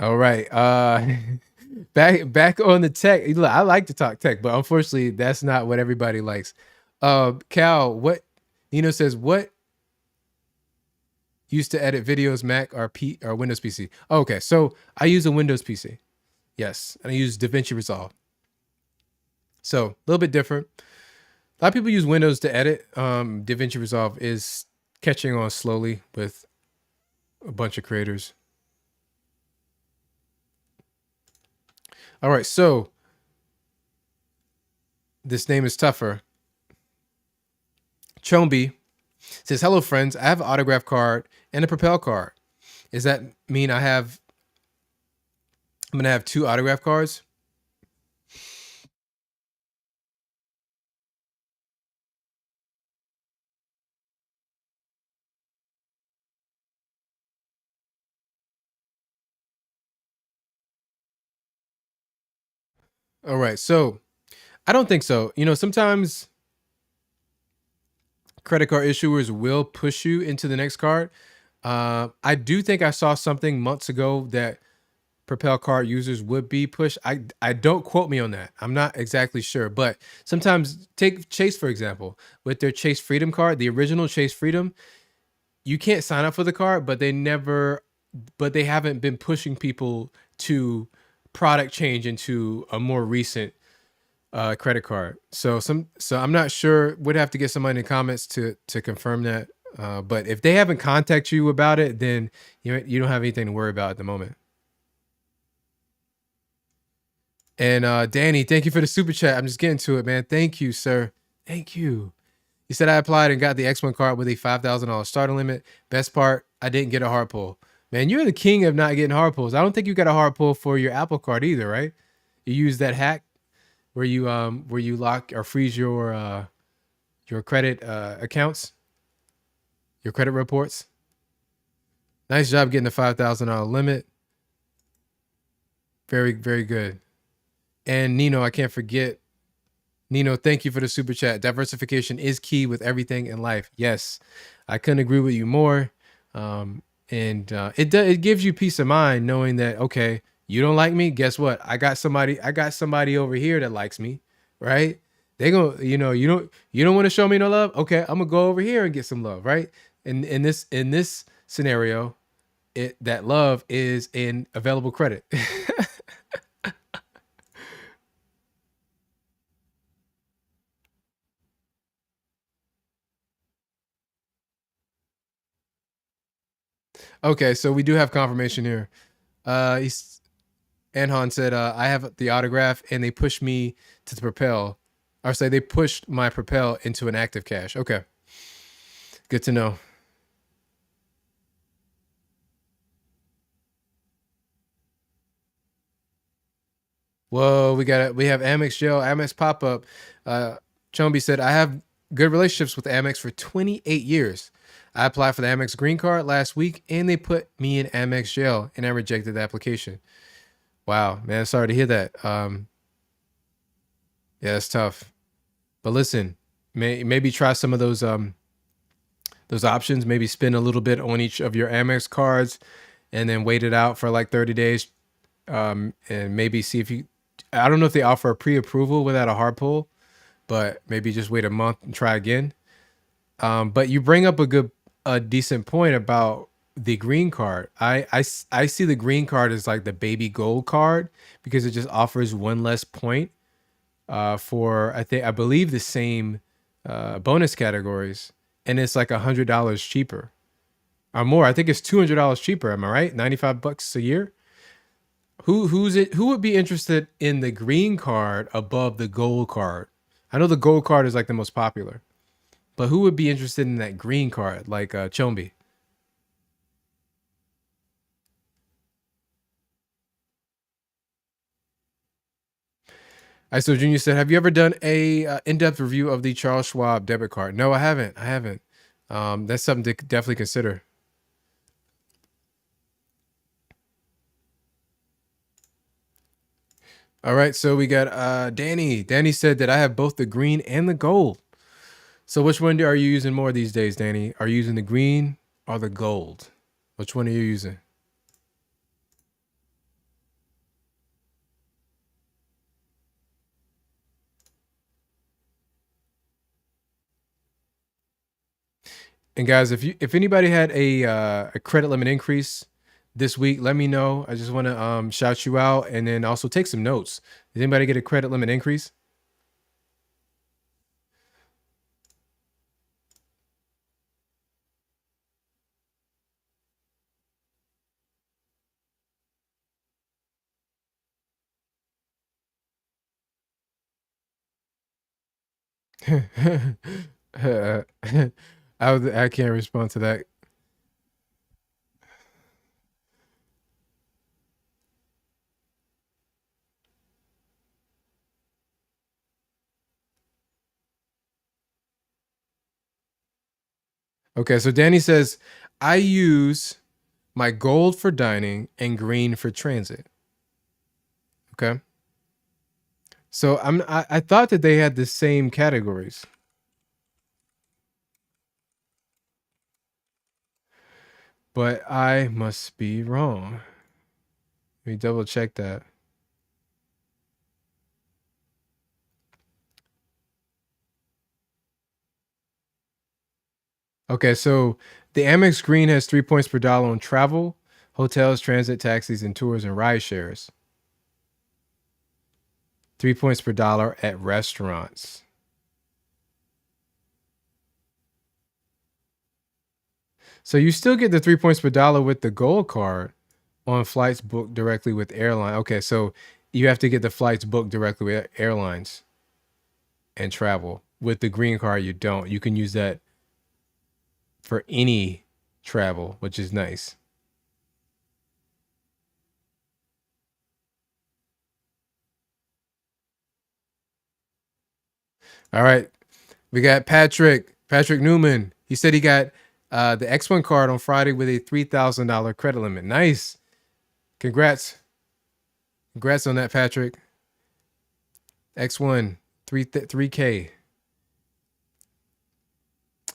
[SPEAKER 1] All right, back on the tech. Look, I like to talk tech, but unfortunately, that's not what everybody likes. Cal, what Nino says, what used to edit videos, Mac or Windows PC? Oh, okay, so I use a Windows PC. Yes, and I use DaVinci Resolve. So a little bit different. A lot of people use Windows to edit. DaVinci Resolve is catching on slowly with a bunch of creators. All right, so this name is tougher. Chombi says, hello friends, I have an autograph card and a Propel card. Does that mean I'm gonna have 2 autograph cards? All right, so I don't think so. Sometimes credit card issuers will push you into the next card. I do think I saw something months ago that Propel card users would be pushed. I don't quote me on that. I'm not exactly sure, but sometimes, take Chase for example, with their Chase Freedom card, the original Chase Freedom, you can't sign up for the card, but they haven't been pushing people to product change into a more recent credit card. So I'm not sure. Would have to get somebody in the comments to confirm that. But if they haven't contacted you about it, then you don't have anything to worry about at the moment. And Danny, thank you for the super chat. I'm just getting to it, man. Thank you, sir. Thank you. He said I applied and got the X1 card with a $5,000 starting limit. Best part, I didn't get a hard pull. Man, you're the king of not getting hard pulls. I don't think you got a hard pull for your Apple card either, right? You use that hack where you lock or freeze your credit accounts, your credit reports. Nice job getting the $5,000 limit. Very, very good. And Nino, I can't forget. Nino, thank you for the super chat. Diversification is key with everything in life. Yes, I couldn't agree with you more. It gives you peace of mind knowing that, okay, you don't like me. Guess what? I got somebody over here that likes me, right? They gonna, you don't want to show me no love. Okay, I'm gonna go over here and get some love, right? And in this scenario, that love is in available credit. Okay, so we do have confirmation here. Anhan said, I have the autograph and they pushed me to the Propel. Or say they pushed my Propel into an active cache. Okay. Good to know. Whoa, we have Amex jail, Amex pop-up. Chombi said, I have good relationships with Amex for 28 years. I applied for the Amex green card last week and they put me in Amex jail and I rejected the application. Wow, man, sorry to hear that. Yeah, it's tough. But listen, maybe try some of those options. Maybe spend a little bit on each of your Amex cards and then wait it out for like 30 days. And maybe see if I don't know if they offer a pre-approval without a hard pull, but maybe just wait a month and try again. But you bring up a decent point about the green card. I see the green card as like the baby gold card because it just offers one less point for I believe the same bonus categories, and it's like $100 cheaper or more. I think it's $200 cheaper. Am I right? $95 a year. Who would be interested in the green card above the gold card? I know the gold card is like the most popular, but who would be interested in that green card, like Chombi? I so Junior said, "Have you ever done a in-depth review of the Charles Schwab debit card?" No, I haven't. I haven't. That's something to definitely consider. All right, so we got Danny. Danny said that I have both the green and the gold. So which one are you using more these days, Danny? Are you using the green or the gold? Which one are you using? And guys, if anybody had a credit limit increase this week, let me know. I just want to shout you out and then also take some notes. Did anybody get a credit limit increase? I I can't respond to that. Okay, so Danny says I use my gold for dining and green for transit. Okay. So I thought that they had the same categories, but I must be wrong. Let me double check that. Okay, so the Amex Green has 3 points per dollar on travel, hotels, transit, taxis, and tours and ride shares. 3 points per dollar at restaurants. So you still get the 3 points per dollar with the gold card on flights booked directly with airline. Okay, so you have to get the flights booked directly with airlines and travel. With the green card, you don't. You can use that for any travel, which is nice. All right, we got Patrick Newman. He said he got the X1 card on Friday with a $3,000 credit limit. Nice. Congrats. Congrats on that, Patrick. X1, 3K.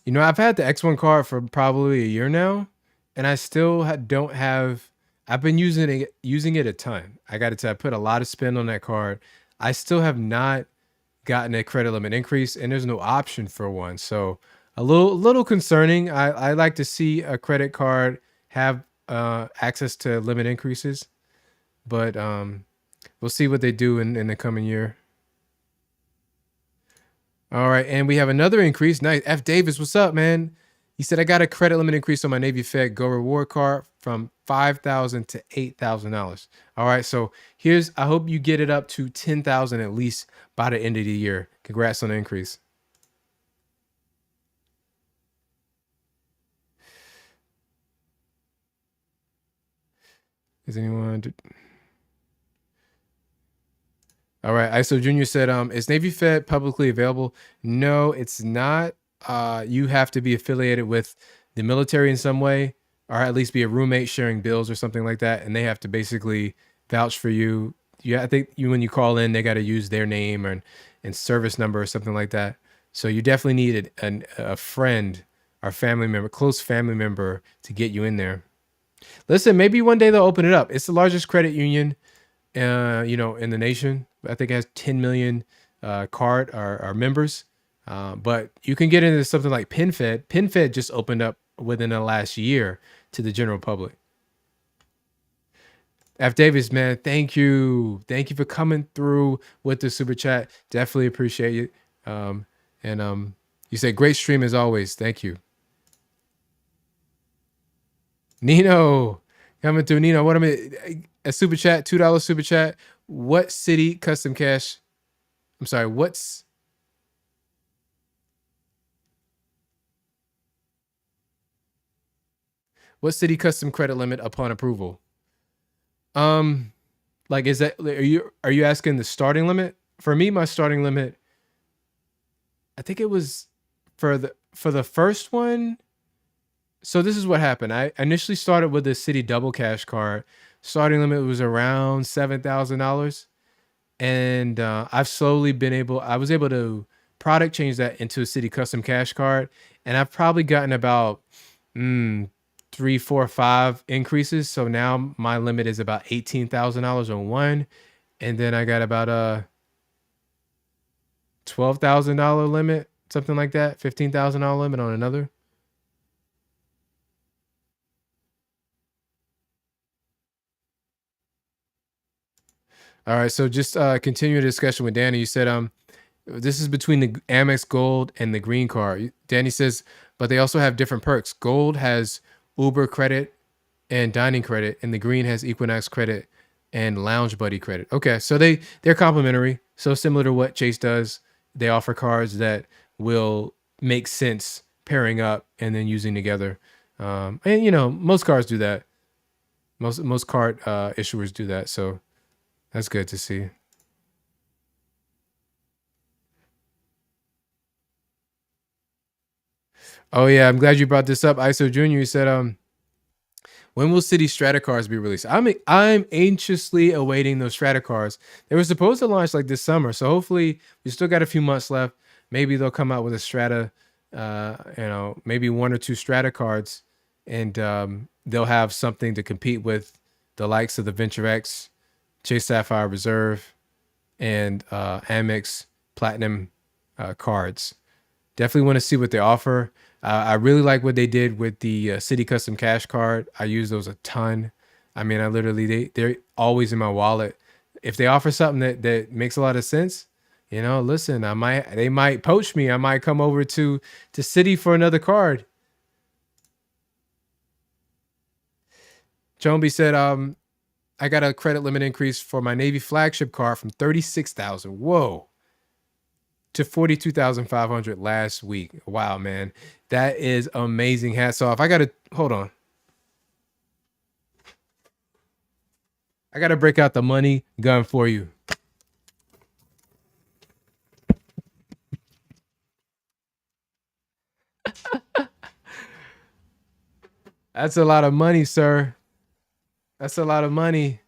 [SPEAKER 1] You know, I've had the X1 card for probably a year now, and I still don't have. I've been using it a ton. I got to tell, I put a lot of spend on that card. I still have not gotten a credit limit increase, and there's no option for one. So a little concerning. I like to see a credit card have access to limit increases, but we'll see what they do in the coming year. All right, and we have another increase. Nice. F. Davis, what's up, man? He said I got a credit limit increase on my Navy Fed Go Reward card from $5,000 to $8,000. All right, so here's. I hope you get it up to 10,000 at least by the end of the year. Congrats on the increase. Is anyone? All right. ISO Junior said, is Navy Fed publicly available? No, it's not. You have to be affiliated with the military in some way, or at least be a roommate sharing bills or something like that, and they have to basically vouch for you. Yeah, I think when you call in, they got to use their name and service number or something like that. So you definitely need a friend or family member, close family member, to get you in there. Listen, maybe one day they'll open it up. It's the largest credit union in the nation. I think it has 10 million card or members. But you can get into something like PenFed. PenFed just opened up within the last year to the general public. F. Davis, man, thank you. Thank you for coming through with the super chat. Definitely appreciate it. And you said great stream as always. Thank you. Nino, coming through. Nino, what am I? A super chat, $2 super chat. What city custom cash? I'm sorry. What city custom credit limit upon approval? Like, is that, are you asking the starting limit? For me, my starting limit, I think it was for the first one. So this is what happened. I initially started with the City Double Cash card. Starting limit was around $7,000, and I've slowly been able. I was able to product change that into a City Custom Cash card, and I've probably gotten about 3, 4, 5 increases. So now my limit is about $18,000 on one, and then I got about a $12,000 limit, something like that, $15,000 limit on another. All right, so just continue the discussion with Danny. You said this is between the Amex Gold and the Green card. Danny says, but they also have different perks. Gold has Uber credit and dining credit, and the Green has Equinox credit and Lounge Buddy credit. Okay, so they're complementary. So similar to what Chase does, they offer cards that will make sense pairing up and then using together. And you know, most cards do that. Most card issuers do that. So that's good to see. Oh yeah, I'm glad you brought this up. ISO Junior, you said when will City Strata cards be released? I'm anxiously awaiting those Strata cards. They were supposed to launch like this summer, so hopefully we still got a few months left. Maybe they'll come out with a Strata, maybe 1 or 2 Strata cards, and they'll have something to compete with the likes of the Venture X, Chase Sapphire Reserve, and Amex Platinum cards. Definitely want to see what they offer. I really like what they did with the City Custom Cash card. I use those a ton. I mean, I literally, they're always in my wallet. If they offer something that makes a lot of sense, you know, listen, they might poach me. I might come over to City for another card. Chomby said, I got a credit limit increase for my Navy flagship card from 36,000. Whoa. To 42,500 last week. Wow, man. That is amazing. Hats off. Hold on. I got to break out the money gun for you. That's a lot of money, sir. That's a lot of money.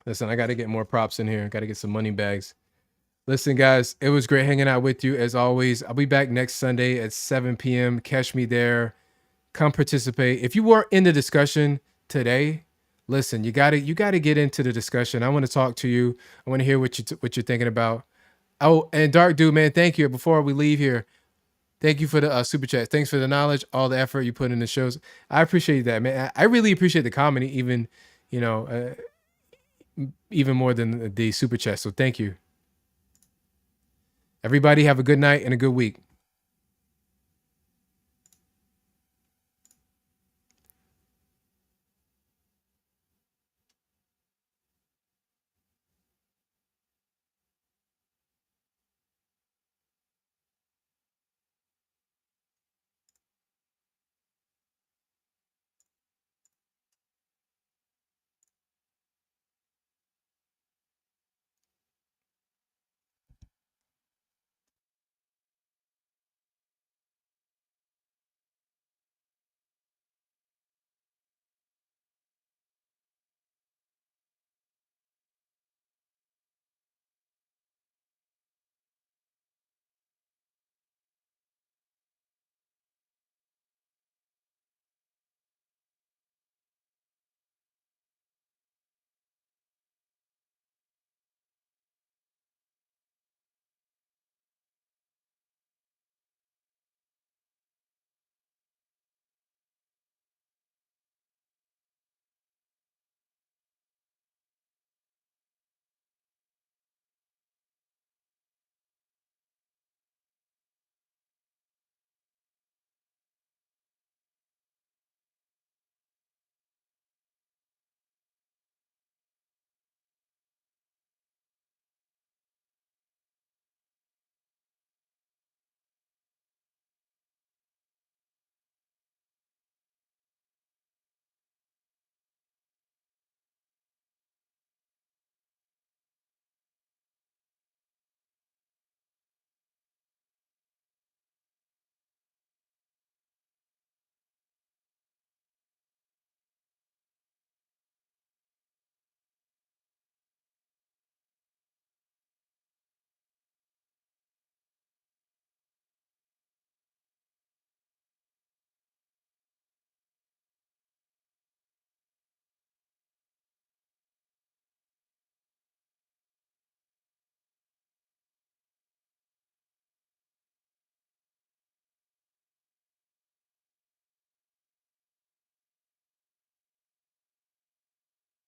[SPEAKER 1] Listen, I got to get more props in here. Got to get some money bags. Listen, guys, it was great hanging out with you as always. I'll be back next Sunday at 7 p.m. Catch me there. Come participate. If you weren't in the discussion today, listen, you gotta get into the discussion. I want to talk to you. I want to hear what you're thinking about. Oh, and Dark Dude, man, thank you. Before we leave here, thank you for the super chat. Thanks for the knowledge, all the effort you put in the shows. I appreciate that, man. I really appreciate the comedy, even even more than the super chat. So thank you. Everybody have a good night and a good week.